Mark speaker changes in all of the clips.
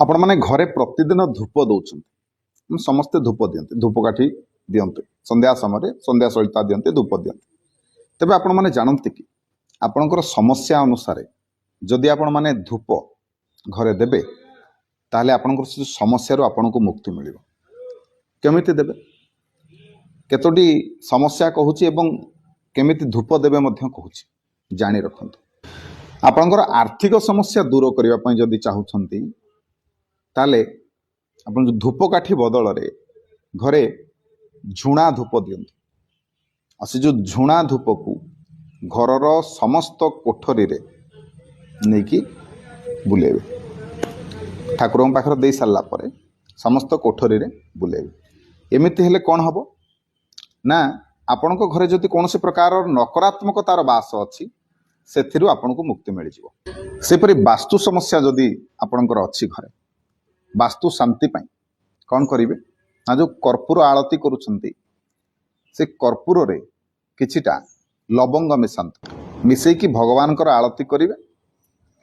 Speaker 1: आपण माने घरे प्रतिदिन धूप दौरान समस्ते धूप दियंते धूपकाठी दियंते संध्या समय संध्या सलिता दियंते धूप दियंते तेबे आपण माने जानते कि आपणकर समस्या अनुसार जदि आपण माने धूप घरे देबे ताहले आपणकर से समस्या रो आपनको मुक्ति मिलिबो केमिति देबे केतोटी समस्या कहूची एवं केमिति धूप देबे मध्य कहूची जानि रखंतु आपणकर आर्थिक समस्या दूर करिवा पई जदि चाहुछंती ताले आपण धूपकाठी बदल रे घरे झुणा धूप दियंतु आसी जो झुणा धूप को घरर समस्त कोठरी रे नेकी बुलेबे ठाकुर पाखर दे सारा पर समस्त कोठरी रे बुलेबे एमिति हेले कौन हबो ना आपण को घरे जदि कौन से प्रकार नकारात्मकतार बास अच्छी से आपन को मुक्ति मिल जाव सेपरी वास्तु समस्या जदि आपणकर अच्छी घरे वास्तु शांति पाई कौन करिवे ना जो कर्पूर आळती करूछंती से कर्पूर रे किछिटा लवंग मिसांत मिसई कि भगवान कर आळती करिवे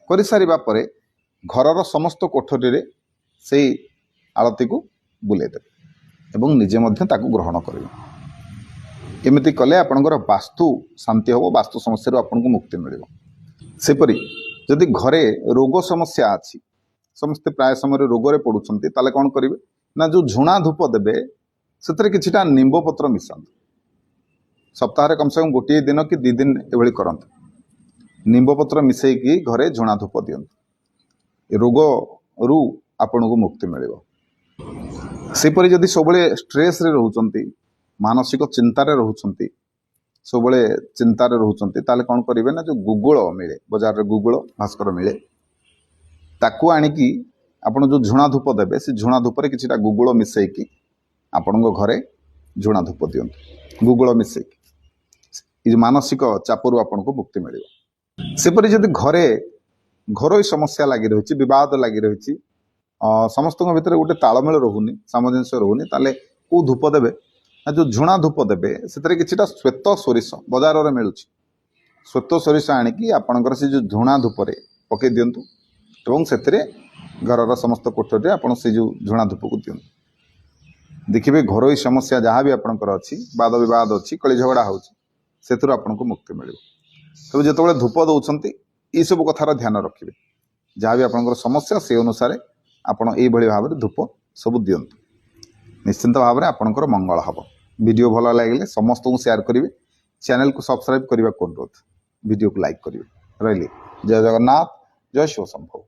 Speaker 1: करि सारिबा परे घरर समस्त कोठरी रे से आळती को बुले देबे एवं निजे मध्य ताकू ग्रहण करिवे एमिति कले आपणकर वास्तु शांति होबो वास्तु समस्या रो आपन को मुक्ति मिलिबो सेपरी जदि घरे रोग समस्या अछि समस्ते प्राय समय रोग रे पडुछंती ताले कोन करिवे ना जो झुणा धूप देबे सेतरे किछिटा निंबो पत्र मिसांत सप्ताह रे कम से कम गोटे दिन कि 2 दिन एभली करंत निंबो पत्र मिसई की घरे झुणा धूप दियंत रोग रु आपन को मुक्ति मिलिबो सेपरी जदि सबले स्ट्रेस रे रहउचंती मानसिक चिंतार रोचंती सब चिंतार रोचंती ताले कौन करिवे ना जो गुगुल मिले बाजार रे गुगुल भास्कर मिले ताकू आनिकी आपण जो झुणा धूप देबे से झुणा धूप रे किछिटा गुगुल मिसई की आपण घरे झुणा धूप दियंतु गुगुल मिसई की मानसिक चापरू आपण को मुक्ति मिलिबो सेपरि जदि घरे घरोई समस्या लागि रहिछि विवाद लागि रहिछि समस्त भितर गोटे तालमेल रहुनी सामंजस्य रहुनी ताले को धूप देबे जो झुणा धूप देबे से किछिटा श्वेत सोरिष बाजार रे मिलुछि श्वेत सोरिष आनिकी आपणकर से जो झुणा धूप रे पके दियंतु एवं सेतरे घरर समस्त कोठरी आपण से जो झुणा धूप को दियंतु देखिबे घरोई समस्या जहाँ भी आपणकर अछि वाद विवाद अछि कଳି झगड़ा होछि सेतुर आपनको मुक्ति मिलिबो तबे जेतबेले धूप दउछंती ई सब कथार ध्यान रखिबे जहाँ भी आपणकर समस्या से अनुसार आपण एई भली भाबरे धूप सब दियंतु निश्चिंत भाव में आपणकर मंगल हम वीडियो भल लगे समस्त को शेयर करेंगे चैनल को सब्सक्राइब करने को अनुरोध वीडियो को लाइक करेंगे रही जय जगन्नाथ जय शिव शंभु।